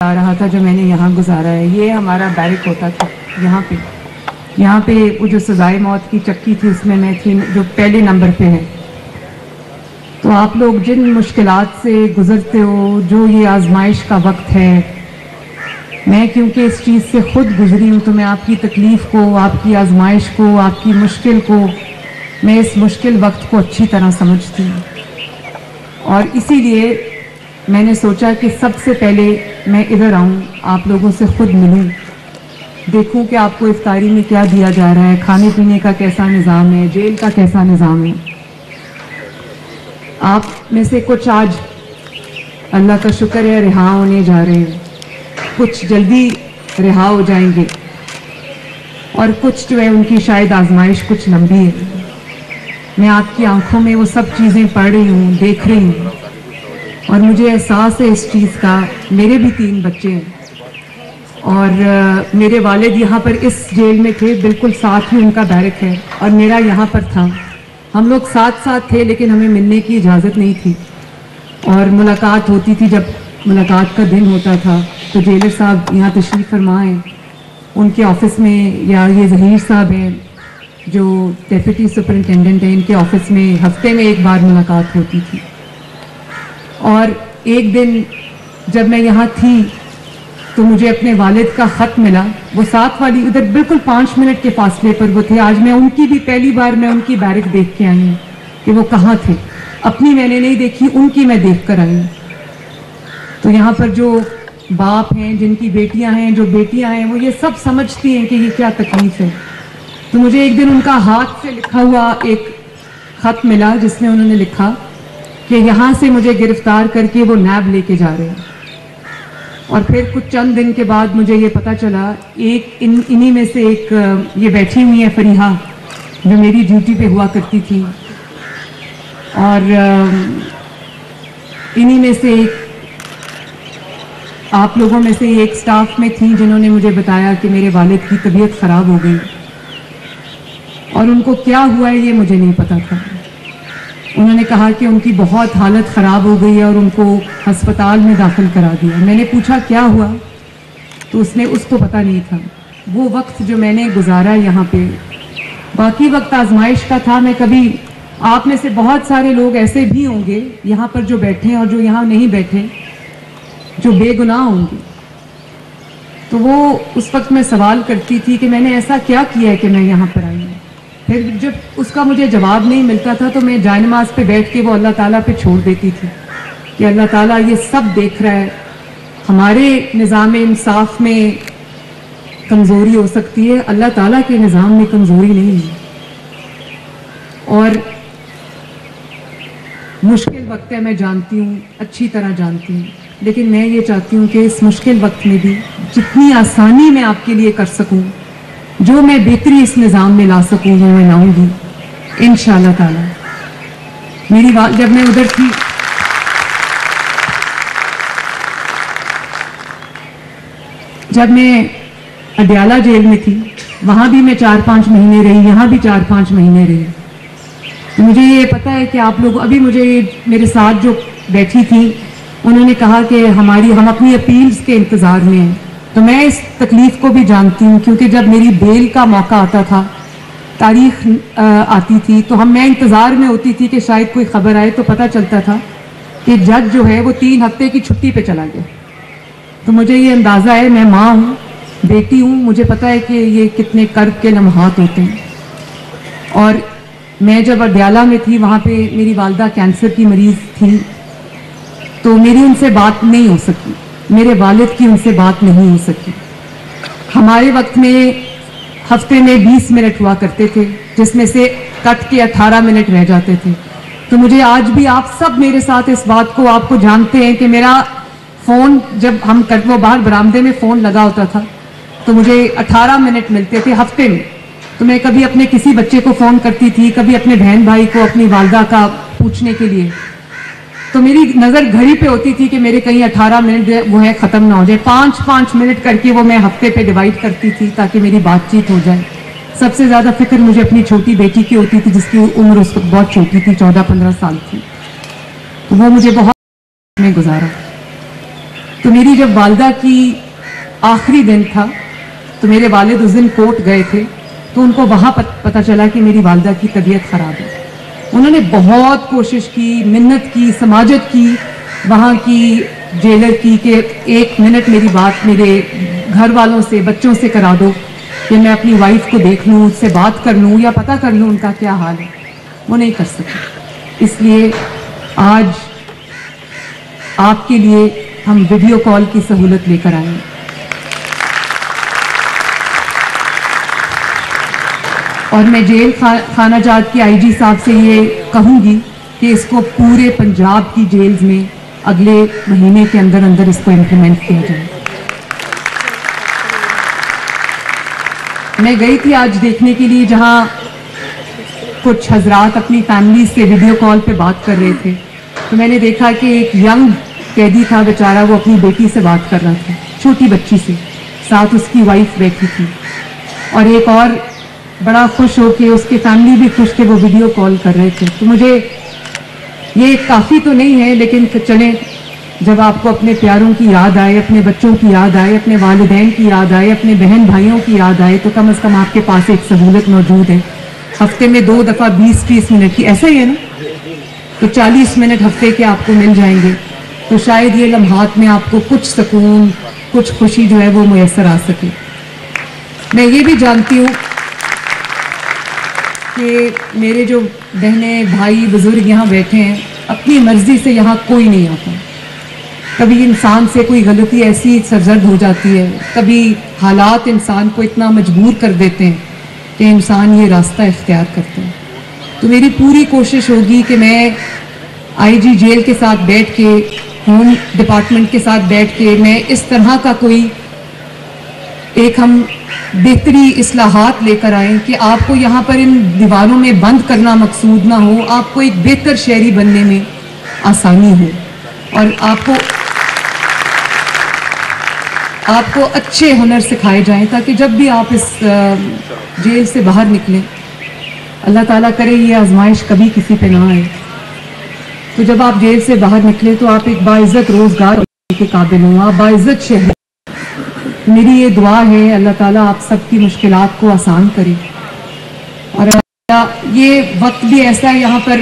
آ رہا تھا جو میں نے یہاں گزارا ہے. یہ ہمارا بیرک ہوتا تھا یہاں پہ وہ جو سزائے موت کی چکی تھی اس میں تھی جو پہلے نمبر پہ ہے. تو آپ لوگ جن مشکلات سے گزرتے ہو، جو یہ آزمائش کا وقت ہے، میں کیونکہ اس چیز سے خود گزری ہوں تو میں آپ کی تکلیف کو، آپ کی آزمائش کو، آپ کی مشکل کو، میں اس مشکل وقت کو اچھی طرح سمجھتی ہوں. اور اسی لیے میں نے سوچا کہ سب سے پہلے میں ادھر آؤں، آپ لوگوں سے خود ملوں، دیکھوں کہ آپ کو افطاری میں کیا دیا جا رہا ہے، کھانے پینے کا کیسا نظام ہے، جیل کا کیسا نظام ہے. آپ میں سے کچھ آج اللہ کا شکر ہے رہا ہونے جا رہے ہیں، کچھ جلدی رہا ہو جائیں گے، اور کچھ جو ہے ان کی شاید آزمائش کچھ لمبی ہے. میں آپ کی آنکھوں میں وہ سب چیزیں پڑھ رہی ہوں، دیکھ رہی ہوں، اور مجھے احساس ہے اس چیز کا. میرے بھی 3 بچے ہیں اور میرے والد یہاں پر اس جیل میں تھے، بالکل ساتھ ہی ان کا بیرک ہے، اور میرا یہاں پر تھا. ہم لوگ ساتھ تھے لیکن ہمیں ملنے کی اجازت نہیں تھی، اور ملاقات ہوتی تھی. جب ملاقات کا دن ہوتا تھا تو جیلر صاحب یہاں تشریف فرما ہیں، ان کے آفس میں، یا یہ ظہیر صاحب ہیں جو ڈیپٹی سپرنٹینڈنٹ ہیں، ان کے آفس میں ہفتے میں ایک بار ملاقات ہوتی تھی. اور ایک دن جب میں یہاں تھی تو مجھے اپنے والد کا خط ملا. وہ ساتھ والی ادھر بالکل 5 منٹ کے فاصلے پر وہ تھے. آج میں ان کی بھی پہلی بار میں ان کی بیرک دیکھ کے آئی ہوں کہ وہ کہاں تھے. اپنی میں نے نہیں دیکھی، ان کی میں دیکھ کر آئی ہوں. تو یہاں پر جو باپ ہیں، جن کی بیٹیاں ہیں، جو بیٹیاں ہیں، وہ یہ سب سمجھتی ہیں کہ یہ کیا تکلیف ہے. تو مجھے ایک دن ان کا ہاتھ سے لکھا ہوا ایک خط ملا جس میں انہوں نے لکھا کہ یہاں سے مجھے گرفتار کر کے وہ نیب لے کے جا رہے ہیں. اور پھر کچھ چند دن کے بعد مجھے یہ پتا چلا، انہی میں سے ایک یہ بیٹھی ہوئی ہے فریحہ جو میری ڈیوٹی پہ ہوا کرتی تھی، اور انہی میں سے ایک آپ لوگوں میں سے ایک سٹاف میں تھی جنہوں نے مجھے بتایا کہ میرے والد کی طبیعت خراب ہو گئی، اور ان کو کیا ہوا ہے یہ مجھے نہیں پتا تھا. انہوں نے کہا کہ ان کی بہت حالت خراب ہو گئی ہے اور ان کو ہسپتال میں داخل کرا دیا. میں نے پوچھا کیا ہوا تو اس کو پتہ نہیں تھا. وہ وقت جو میں نے گزارا یہاں پہ، باقی وقت آزمائش کا تھا. میں کبھی، آپ میں سے بہت سارے لوگ ایسے بھی ہوں گے یہاں پر جو بیٹھے ہیں اور جو یہاں نہیں بیٹھے، جو بے گناہ ہوں گے. تو وہ اس وقت میں سوال کرتی تھی کہ میں نے ایسا کیا کیا ہے کہ میں یہاں پر آئی ہوں. پھر جب اس کا مجھے جواب نہیں ملتا تھا تو میں جائے نماز پہ بیٹھ کے وہ اللہ تعالیٰ پہ چھوڑ دیتی تھی کہ اللہ تعالیٰ یہ سب دیکھ رہا ہے. ہمارے نظام انصاف میں کمزوری ہو سکتی ہے، اللہ تعالیٰ کے نظام میں کمزوری نہیں ہے. اور مشکل وقت ہے، میں جانتی ہوں، اچھی طرح جانتی ہوں، لیکن میں یہ چاہتی ہوں کہ اس مشکل وقت میں بھی جتنی آسانی میں آپ کے لیے کر سکوں، جو میں بہتری اس نظام میں لا سکوں وہ میں لاؤں گی انشاءاللہ تعالی. جب میں ادھر تھی، جب میں اڈیالہ جیل میں تھی، وہاں بھی میں 4-5 مہینے رہی، یہاں بھی 4-5 مہینے رہی. مجھے یہ پتا ہے کہ آپ لوگ، ابھی مجھے میرے ساتھ جو بیٹھی تھی انہوں نے کہا کہ ہم اپنی اپیلز کے انتظار میں ہیں. تو میں اس تکلیف کو بھی جانتی ہوں، کیونکہ جب میری بیل کا موقع آتا تھا، تاریخ آتی تھی، تو میں انتظار میں ہوتی تھی کہ شاید کوئی خبر آئے. تو پتہ چلتا تھا کہ جج جو ہے وہ 3 ہفتے کی چھٹی پہ چلا گیا. تو مجھے یہ اندازہ ہے، میں ماں ہوں، بیٹی ہوں، مجھے پتہ ہے کہ یہ کتنے کرب کے لمحات ہوتے ہیں. اور میں جب اڈیالہ میں تھی وہاں پہ میری والدہ کینسر کی مریض تھی، تو میری ان سے بات نہیں ہو سکی، میرے والد کی ان سے بات نہیں ہو سکی. ہمارے وقت میں ہفتے میں 20 منٹ ہوا کرتے تھے، جس میں سے کٹ کے 18 منٹ رہ جاتے تھے. تو مجھے آج بھی، آپ سب میرے ساتھ اس بات کو، آپ کو جانتے ہیں کہ میرا فون جب وہ باہر برآمدے میں فون لگا ہوتا تھا تو مجھے 18 منٹ ملتے تھے ہفتے میں. تو میں کبھی اپنے کسی بچے کو فون کرتی تھی، کبھی اپنے بہن بھائی کو، اپنی والدہ کا پوچھنے کے لیے. تو میری نظر گھڑی پہ ہوتی تھی کہ میرے کہیں 18 منٹ وہ ہے ختم نہ ہو جائے. 5-5 منٹ کر کے وہ میں ہفتے پہ ڈیوائڈ کرتی تھی تاکہ میری بات چیت ہو جائے. سب سے زیادہ فکر مجھے اپنی چھوٹی بیٹی کی ہوتی تھی جس کی عمر اس وقت بہت چھوٹی تھی، 14-15 سال کی. تو وہ مجھے بہت میں گزارا. تو میری جب والدہ کی آخری دن تھا تو میرے والد اس دن کوٹ گئے تھے، تو ان کو وہاں پتہ چلا کہ میری والدہ کی طبیعت خراب ہے. انہوں نے بہت کوشش کی، منت کی، سماجت کی وہاں کی جیلر کی کہ 1 منٹ میری بات میرے گھر والوں سے، بچوں سے کرا دو کہ میں اپنی وائف کو دیکھ لوں، اس سے بات کر لوں یا پتہ کر لوں ان کا کیا حال ہے. وہ نہیں کر سکے. اس لیے آج آپ کے لیے ہم ویڈیو کال کی سہولت لے کر آئے ہیں. اور میں جیل خانہ جات کی آئی جی صاحب سے یہ کہوں گی کہ اس کو پورے پنجاب کی جیلز میں اگلے مہینے کے اندر اندر اس کو امپلیمنٹ کیا جائے. میں گئی تھی آج دیکھنے کے لیے جہاں کچھ حضرات اپنی فیملی سے ویڈیو کال پہ بات کر رہے تھے، تو میں نے دیکھا کہ ایک ینگ قیدی تھا بیچارہ، وہ اپنی بیٹی سے بات کر رہا تھا، چھوٹی بچی سے، ساتھ اس کی وائف بیٹھی تھی، اور ایک اور بڑا خوش ہو کے اس کی فیملی بھی خوش تھے، وہ ویڈیو کال کر رہے تھے. تو مجھے یہ کافی تو نہیں ہے، لیکن چلیں جب آپ کو اپنے پیاروں کی یاد آئے، اپنے بچوں کی یاد آئے، اپنے والدین کی یاد آئے، اپنے بہن بھائیوں کی یاد آئے، تو کم از کم آپ کے پاس ایک سہولت موجود ہے. ہفتے میں 2 دفعہ 20-30 منٹ کی، ایسا ہی ہے نا، تو 40 منٹ ہفتے کے آپ کو مل جائیں گے. تو شاید یہ لمحات میں آپ کو کچھ سکون، کچھ خوشی جو ہے وہ میسر آ سکے. میں یہ بھی جانتی ہوں کہ میرے جو بہنیں بھائی بزرگ یہاں بیٹھے ہیں، اپنی مرضی سے یہاں کوئی نہیں آتا. کبھی انسان سے کوئی غلطی ایسی سرزد ہو جاتی ہے، کبھی حالات انسان کو اتنا مجبور کر دیتے ہیں کہ انسان یہ راستہ اختیار کرتا ہے. تو میری پوری کوشش ہوگی کہ میں آئی جی جیل کے ساتھ بیٹھ کے، ہوم ڈپارٹمنٹ کے ساتھ بیٹھ کے، میں اس طرح کا کوئی ایک ہم بہتری اصلاحات لے کر آئیں کہ آپ کو یہاں پر ان دیواروں میں بند کرنا مقصود نہ ہو، آپ کو ایک بہتر شہری بننے میں آسانی ہو، اور آپ کو اچھے ہنر سکھائے جائیں، تاکہ جب بھی آپ اس جیل سے باہر نکلیں، اللہ تعالیٰ کرے یہ آزمائش کبھی کسی پہ نہ آئے، تو جب آپ جیل سے باہر نکلیں تو آپ ایک باعزت روزگار کے قابل ہوں، آپ باعزت شہری. میری یہ دعا ہے اللہ تعالیٰ آپ سب کی مشکلات کو آسان کرے. اور یہ وقت بھی ایسا ہے، یہاں پر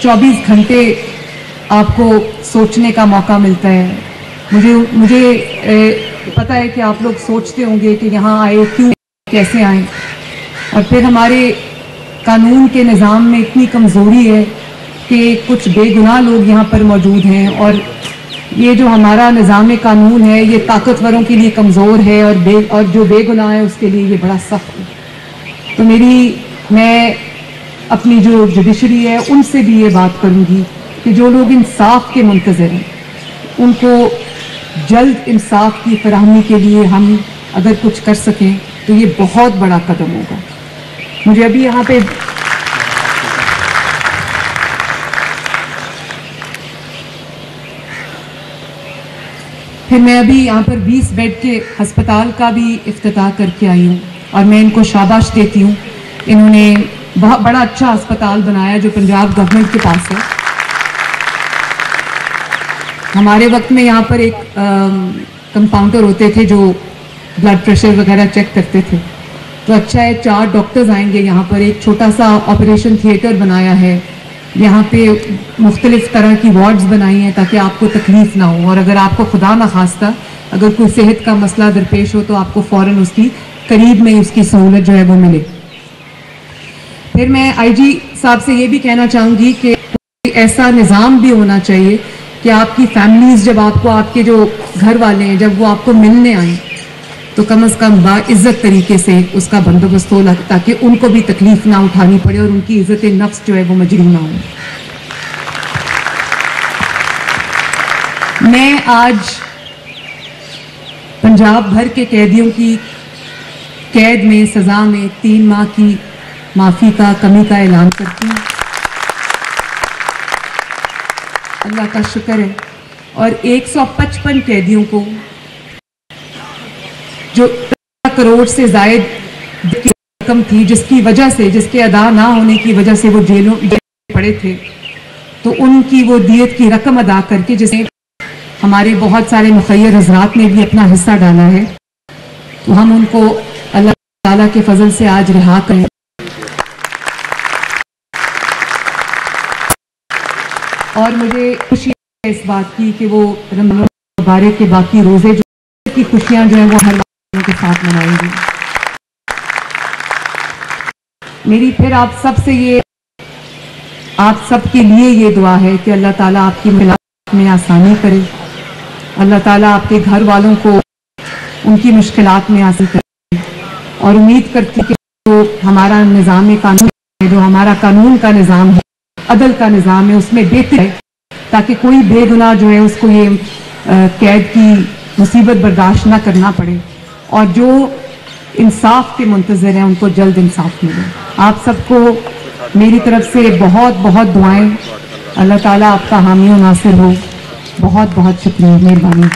24 گھنٹے آپ کو سوچنے کا موقع ملتا ہے. مجھے پتہ ہے کہ آپ لوگ سوچتے ہوں گے کہ یہاں آئے کیوں، کیسے آئیں، اور پھر ہمارے قانون کے نظام میں اتنی کمزوری ہے کہ کچھ بے گناہ لوگ یہاں پر موجود ہیں، اور یہ جو ہمارا نظام قانون ہے یہ طاقتوروں کے لیے کمزور ہے، اور جو بے گناہ ہے اس کے لیے یہ بڑا سخت ہے. تو میں اپنی جو جوڈیشری ہے ان سے بھی یہ بات کروں گی کہ جو لوگ انصاف کے منتظر ہیں، ان کو جلد انصاف کی فراہمی کے لیے ہم اگر کچھ کر سکیں تو یہ بہت بڑا قدم ہوگا. مجھے ابھی یہاں پہ پھر میں ابھی یہاں پر 20 بیڈ کے ہسپتال کا بھی افتتاح کر کے آئی ہوں، اور میں ان کو شاباش دیتی ہوں. انہوں نے بہت بڑا اچھا ہسپتال بنایا جو پنجاب گورنمنٹ کے پاس ہے. ہمارے وقت میں یہاں پر ایک کمپاؤنڈر ہوتے تھے جو بلڈ پریشر وغیرہ چیک کرتے تھے. تو اچھا ہے 4 ڈاکٹرز آئیں گے یہاں پر، ایک چھوٹا سا آپریشن تھیٹر بنایا ہے، یہاں پہ مختلف طرح کی وارڈز بنائی ہیں تاکہ آپ کو تکلیف نہ ہو، اور اگر آپ کو خدا نخواستہ اگر کوئی صحت کا مسئلہ درپیش ہو تو آپ کو فوراً اس کی قریب میں اس کی سہولت جو ہے وہ ملے. پھر میں آئی جی صاحب سے یہ بھی کہنا چاہوں گی کہ ایسا نظام بھی ہونا چاہیے کہ آپ کی فیملیز جب آپ کو، آپ کے جو گھر والے ہیں جب وہ آپ کو ملنے آئیں تو کم از کم باعزت طریقے سے اس کا بندوبست ہو، تاکہ ان کو بھی تکلیف نہ اٹھانی پڑے اور ان کی عزت نفس جو ہے وہ مجروح نہ ہو. میں آج پنجاب بھر کے قیدیوں کی قید میں، سزا میں 3 ماہ کی معافی کا، کمی کا اعلان کرتی ہوں. اللہ کا شکر ہے. اور 155 قیدیوں کو جو 1 کروڑ سے زائد رقم تھی، جس کی وجہ سے، جس کے ادا نہ ہونے کی وجہ سے وہ جیلوں پڑے تھے، تو ان کی وہ دیت کی رقم ادا کر کے، جسے ہمارے بہت سارے مخیر حضرات نے بھی اپنا حصہ ڈالا ہے، تو ہم ان کو اللہ تعالیٰ کے فضل سے آج رہا کریں۔ اور مجھے خوشی ہے اس بات کی کہ وہ رمضان مبارک کے باقی روزے جو کی خوشیاں جو ہیں وہ ہر والوں کے ساتھ منائیں گے۔ میری پھر آپ سب کے لیے یہ دعا ہے کہ اللہ تعالیٰ آپ کی مشکلات میں آسانی کرے، اللہ تعالیٰ آپ کے گھر والوں کو ان کی مشکلات میں آسانی کرے، اور امید کرتی کہ جو ہمارا نظام قانون ہے، جو ہمارا قانون کا نظام ہے، عدل کا نظام ہے، اس میں بہتر ہے تاکہ کوئی بے گناہ جو ہے اس کو یہ قید کی مصیبت برداشت نہ کرنا پڑے، اور جو انصاف کے منتظر ہیں ان کو جلد انصاف ملے۔ آپ سب کو میری طرف سے بہت بہت دعائیں، اللہ تعالیٰ آپ کا حامی و ناصر ہو۔ بہت بہت شکریہ، مہربانی۔